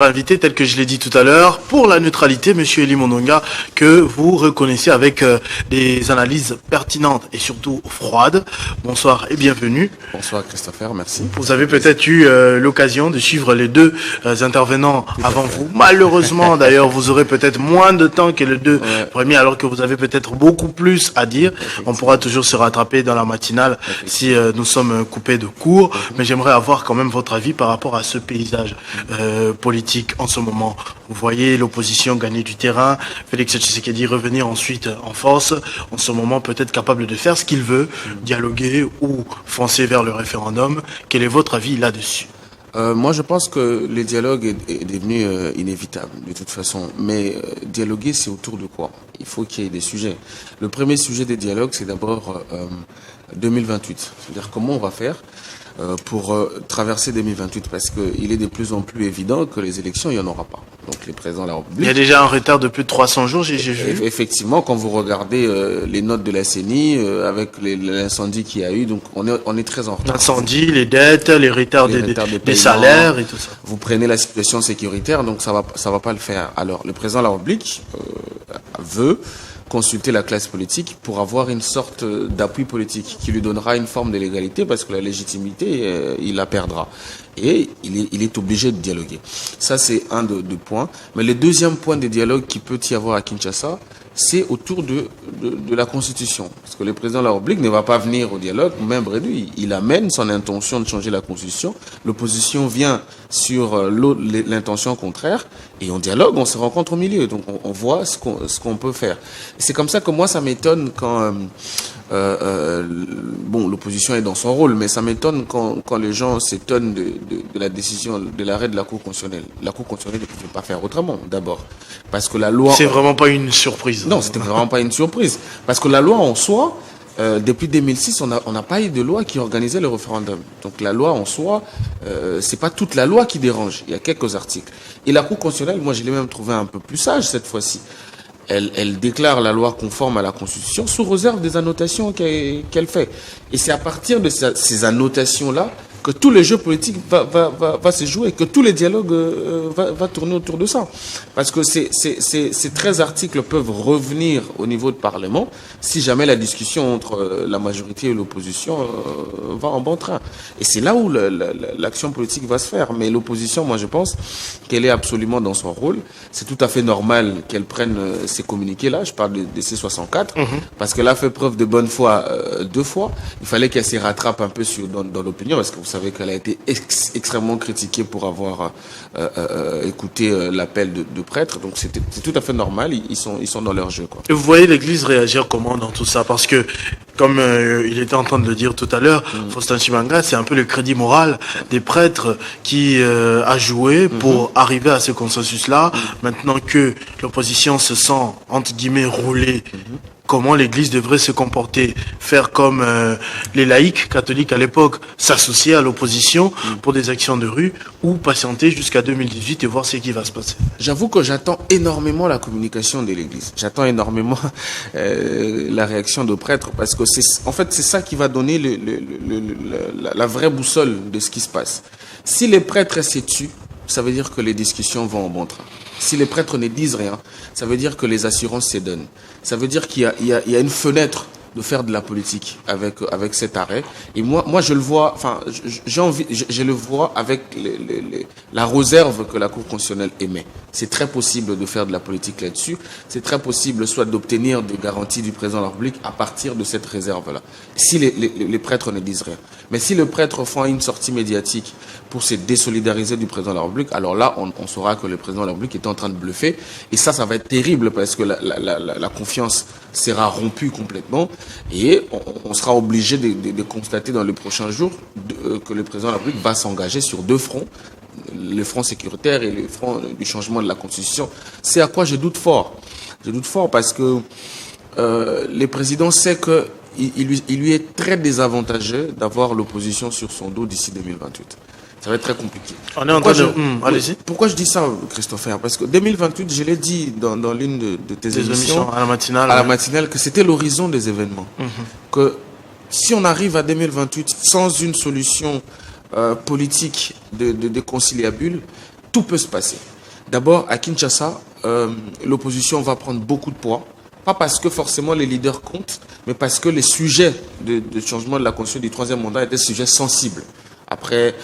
Invité, tel que je l'ai dit tout à l'heure, pour la neutralité, Monsieur Elie Mondonga, que vous reconnaissez avec des analyses pertinentes et surtout froides. Bonsoir et bienvenue. Bonsoir Christopher, merci. Vous avez peut-être eu l'occasion de suivre les deux intervenants avant vous. Malheureusement, d'ailleurs, vous aurez peut-être moins de temps que les deux premiers, alors que vous avez peut-être beaucoup plus à dire. On pourra toujours se rattraper dans la matinale si nous sommes coupés de cours. Mais j'aimerais avoir quand même votre avis par rapport à ce paysage politique en ce moment. Vous voyez l'opposition gagner du terrain, Félix Tshisekedi revenir ensuite en force, en ce moment peut-être capable de faire ce qu'il veut, dialoguer ou foncer vers le référendum. Quel est votre avis là-dessus? Moi, je pense que le dialogue est devenu inévitable, de toute façon. Mais dialoguer, c'est autour de quoi? Il faut qu'il y ait des sujets. Le premier sujet des dialogues, c'est d'abord 2028. C'est-à-dire comment on va faire pour traverser 2028, parce qu'il est de plus en plus évident que les élections, il n'y en aura pas. Donc les présidents de la République... Il y a déjà un retard de plus de 300 jours, j'ai vu. Effectivement, quand vous regardez les notes de la CENI, avec l'incendie qu'il y a eu, donc on est très en retard. L'incendie, les dettes, les retards des salaires et tout ça. Vous prenez la situation sécuritaire, donc ça va pas le faire. Alors, le président de la République veut consulter la classe politique pour avoir une sorte d'appui politique qui lui donnera une forme de légalité, parce que la légitimité, il la perdra. Et il est obligé de dialoguer. Ça, c'est un de points. Mais le deuxième point de dialogue qui peut y avoir à Kinshasa, c'est autour de la Constitution. Parce que le président de la République ne va pas venir au dialogue, même réduit. Il amène son intention de changer la Constitution. L'opposition vient sur l'intention contraire. Et on dialogue, on se rencontre au milieu. Donc on voit ce qu'on peut faire. C'est comme ça que moi, ça m'étonne quand... bon, l'opposition est dans son rôle, mais ça m'étonne quand les gens s'étonnent de la décision, de l'arrêt de la Cour constitutionnelle. La Cour constitutionnelle ne pouvait pas faire autrement, d'abord. Parce que la loi... C'est vraiment pas une surprise. Non, c'était vraiment pas une surprise. Parce que la loi en soi, depuis 2006, on n'a pas eu de loi qui organisait le référendum. Donc la loi en soi, c'est pas toute la loi qui dérange. Il y a quelques articles. Et la Cour constitutionnelle, moi je l'ai même trouvé un peu plus sage cette fois-ci. Elle déclare la loi conforme à la Constitution sous réserve des annotations qu'elle fait. Et c'est à partir de ces annotations-là que tout le jeu politique va se jouer, que tous les dialogues va tourner autour de ça. Parce que ces 13 articles peuvent revenir au niveau du Parlement si jamais la discussion entre la majorité et l'opposition va en bon train. Et c'est là où l'action politique va se faire. Mais l'opposition, moi je pense qu'elle est absolument dans son rôle. C'est tout à fait normal qu'elle prenne ces communiqués-là. Je parle de ces 64, parce qu'elle a fait preuve de bonne foi 2 fois. Il fallait qu'elle se rattrape un peu dans l'opinion, parce que vous savez qu'elle a été extrêmement critiquée pour avoir écouté l'appel de prêtres. Donc c'est tout à fait normal, ils sont dans leur jeu, quoi. Et vous voyez l'Église réagir comment dans tout ça? Parce que, comme il était en train de le dire tout à l'heure, Faustin Chimanga, c'est un peu le crédit moral des prêtres qui a joué pour arriver à ce consensus-là. Maintenant que l'opposition se sent, entre guillemets, roulée, comment l'Église devrait se comporter? Faire comme les laïcs catholiques à l'époque, s'associer à l'opposition pour des actions de rue, ou patienter jusqu'à 2018 et voir ce qui va se passer? J'avoue que j'attends énormément la communication de l'Église. J'attends énormément la réaction de prêtres, parce que en fait, c'est ça qui va donner la vraie boussole de ce qui se passe. Si les prêtres se tuent, ça veut dire que les discussions vont en bon train. Si les prêtres ne disent rien, ça veut dire que les assurances se donnent. Ça veut dire qu'il y a une fenêtre de faire de la politique avec cet arrêt. Et moi je le vois, enfin, je le vois avec la réserve que la Cour constitutionnelle émet. C'est très possible de faire de la politique là-dessus. C'est très possible soit d'obtenir des garanties du président de la République à partir de cette réserve-là. Si les prêtres ne disent rien. Mais si le prêtre fait une sortie médiatique pour se désolidariser du président de la République, alors là, on saura que le président de la République est en train de bluffer. Et ça va être terrible, parce que la confiance sera rompue complètement. Et on sera obligé de constater dans les prochains jours que le président de la République va s'engager sur 2 fronts. Le front sécuritaire et le front du changement de la Constitution. C'est à quoi je doute fort. Je doute fort parce que le président sait qu'il lui est très désavantageux d'avoir l'opposition sur son dos d'ici 2028. Ça va être très compliqué. On est en train de... Allez-y. Pourquoi je dis ça, Christopher? Parce que 2028, je l'ai dit dans l'une de tes émissions, à la matinale, que c'était l'horizon des événements. Que si on arrive à 2028 sans une solution politique de conciliabule, tout peut se passer. D'abord, à Kinshasa, l'opposition va prendre beaucoup de poids. Pas parce que forcément les leaders comptent, mais parce que les sujets de changement de la constitution du troisième mandat étaient des sujets sensibles. Après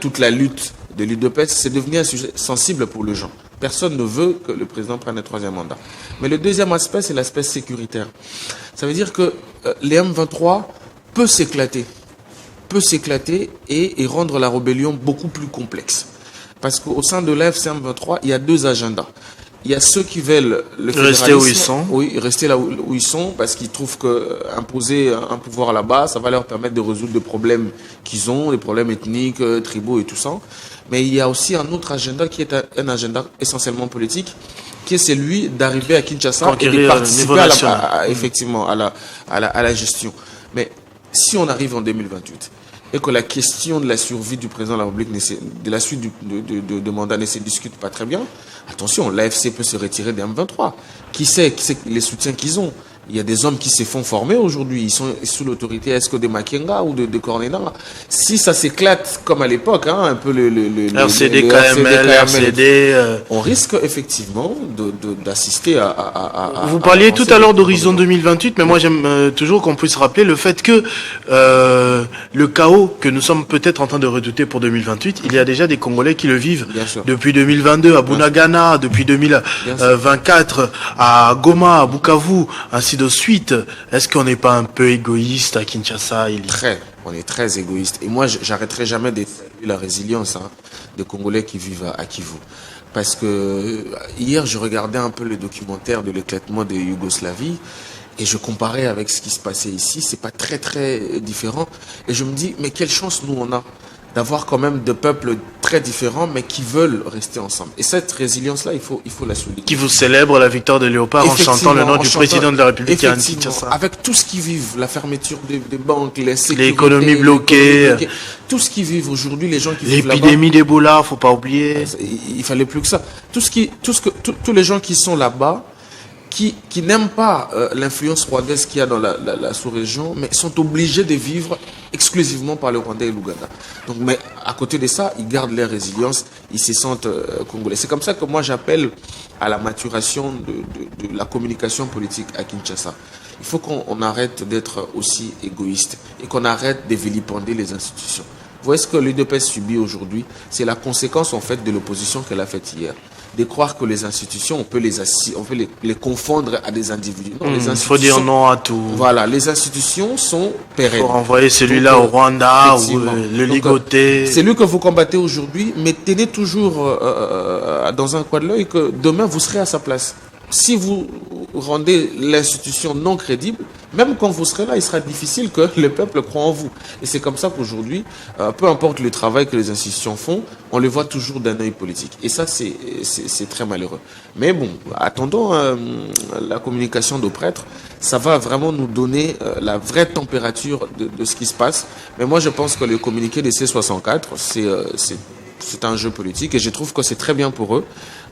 toute la lutte de l'UDPS, c'est devenu un sujet sensible pour les gens. Personne ne veut que le président prenne un troisième mandat. Mais le deuxième aspect, c'est l'aspect sécuritaire. Ça veut dire que les M23 peuvent s'éclater et rendre la rébellion beaucoup plus complexe. Parce qu'au sein de l'AFC M23, il y a deux agendas. Il y a ceux qui veulent le fédéralisme. Rester où ils sont. Oui, rester là où ils sont, parce qu'ils trouvent que imposer un pouvoir là-bas, ça va leur permettre de résoudre des problèmes qu'ils ont, des problèmes ethniques, tribaux et tout ça. Mais il y a aussi un autre agenda qui est un agenda essentiellement politique, qui est celui d'arriver à Kinshasa et de participer effectivement à la gestion. Mais si on arrive en 2028 et que la question de la survie du président de la République, de la suite de mandat ne se discute pas très bien, attention, l'AFC peut se retirer des M23. Qui sait les soutiens qu'ils ont? Il y a des hommes qui se font former aujourd'hui. Ils sont sous l'autorité est-ce que de Makenga ou de Cornena. Si ça s'éclate comme à l'époque, hein, un peu le RCD, KML, RCD, on risque effectivement d'assister à... Vous parliez tout à l'heure d'horizon 2028, mais moi j'aime toujours qu'on puisse rappeler le fait que le chaos que nous sommes peut-être en train de redouter pour 2028, il y a déjà des Congolais qui le vivent depuis 2022 à Bunagana, depuis 2024 à Goma, à Bukavu, ainsi de suite. Est-ce qu'on n'est pas un peu égoïste à Kinshasa, Eli? On est très égoïste. Et moi, j'arrêterai jamais de saluer la résilience des Congolais qui vivent à Kivu. Parce que hier, je regardais un peu le documentaire de l'éclatement de Yougoslavie et je comparais avec ce qui se passait ici. C'est pas très très différent. Et je me dis, mais quelle chance nous on a d'avoir quand même deux peuples très différents, mais qui veulent rester ensemble. Et cette résilience-là, il faut la souligner. Qui vous célèbre la victoire de Léopard en chantant le nom du président de la République à Kinshasa. Avec tout ce qu'ils vivent, la fermeture des banques, l'économie bloquée, tout ce qu'ils vivent aujourd'hui, les gens qui vivent là-bas. L'épidémie d'Ebola, faut pas oublier. Il fallait plus que ça. Tous les gens qui sont là-bas, qui n'aiment pas l'influence rwandaise qu'il y a dans la sous-région, mais sont obligés de vivre exclusivement par le Rwanda et l'Ouganda. Donc, mais à côté de ça, ils gardent leur résilience, ils se sentent congolais. C'est comme ça que moi j'appelle à la maturation de la communication politique à Kinshasa. Il faut qu'on arrête d'être aussi égoïste et qu'on arrête de vilipender les institutions. Vous voyez ce que l'UDPS subit aujourd'hui, c'est la conséquence en fait de l'opposition qu'elle a faite hier. De croire que les institutions, on peut les confondre à des individus. Non, les institutions, faut dire non à tout. Voilà, les institutions sont pérennes. Pour envoyer celui-là au Rwanda ou le ligoter. C'est lui que vous combattez aujourd'hui, mais tenez toujours dans un coin de l'œil que demain vous serez à sa place. Si vous rendez l'institution non crédible, même quand vous serez là, il sera difficile que le peuple croie en vous. Et c'est comme ça qu'aujourd'hui, peu importe le travail que les institutions font, on les voit toujours d'un œil politique. Et ça, c'est très malheureux. Mais bon, attendons la communication de prêtres. Ça va vraiment nous donner la vraie température de ce qui se passe. Mais moi, je pense que le communiqué des C64, c'est un jeu politique. Et je trouve que c'est très bien pour eux.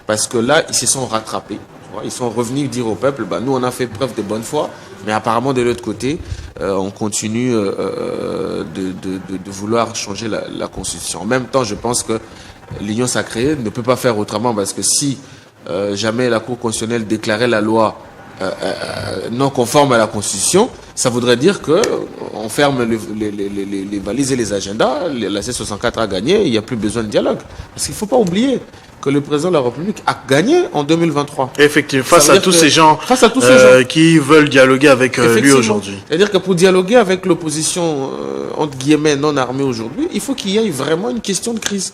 Parce que là, ils se sont rattrapés. Ils sont revenus dire au peuple, nous on a fait preuve de bonne foi, mais apparemment de l'autre côté, on continue de vouloir changer la Constitution. En même temps, je pense que l'Union sacrée ne peut pas faire autrement, parce que si jamais la Cour constitutionnelle déclarait la loi non conforme à la Constitution, ça voudrait dire qu'on ferme les valises et les agendas, la C64 a gagné, il n'y a plus besoin de dialogue. Parce qu'il ne faut pas oublier que le président de la République a gagné en 2023. Effectivement, face à tous ces gens qui veulent dialoguer avec lui aujourd'hui. C'est-à-dire que pour dialoguer avec l'opposition, entre guillemets, non armée aujourd'hui, il faut qu'il y ait vraiment une question de crise.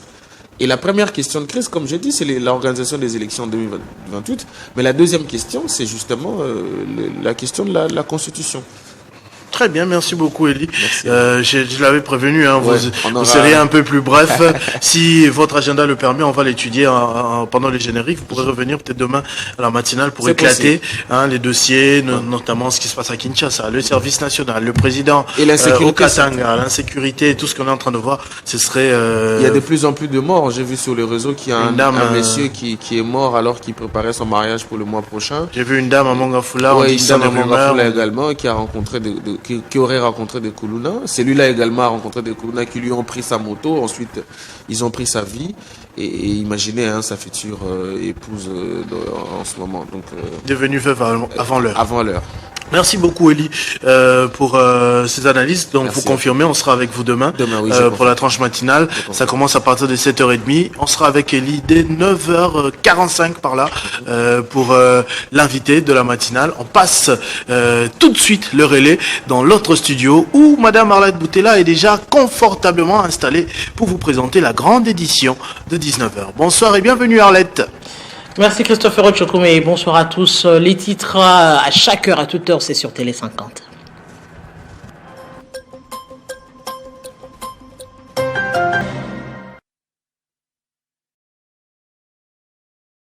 Et la première question de crise, comme j'ai dit, c'est l'organisation des élections en 2028. Mais la deuxième question, c'est justement la question de la Constitution. Très bien, merci beaucoup Eli. Je l'avais prévenu, vous serez un peu plus bref. Si votre agenda le permet, on va l'étudier pendant les génériques. Vous pourrez revenir peut-être demain à la matinale pour éclater les dossiers, notamment ce qui se passe à Kinshasa, le service national, le président au Katanga, l'insécurité, tout ce qu'on est en train de voir. Ce serait. Il y a de plus en plus de morts. J'ai vu sur les réseaux qu'il y a un monsieur qui est mort alors qu'il préparait son mariage pour le mois prochain. J'ai vu une dame à Mongafula. Oui, une dame à Mongafula également qui a rencontré qui qui aurait rencontré des Koulouna. Celui-là également a rencontré des Koulouna qui lui ont pris sa moto. Ensuite, ils ont pris sa vie. Et imaginez sa future épouse en ce moment. Donc, Devenu veuve avant l'heure. Avant l'heure. Merci beaucoup, Elie, pour ces analyses. Donc, Merci. vous confirmez, on sera avec vous demain, Oui, pour la tranche matinale. Ça commence à partir de 7h30. On sera avec Elie dès 9h45 par là, pour l'invité de la matinale. On passe tout de suite le relais dans l'autre studio où Madame Arlette Boutella est déjà confortablement installée pour vous présenter la grande édition de 19h. Bonsoir et bienvenue, Arlette. Merci Christopher Ochokoum et bonsoir à tous. Les titres à chaque heure, à toute heure, c'est sur Télé 50.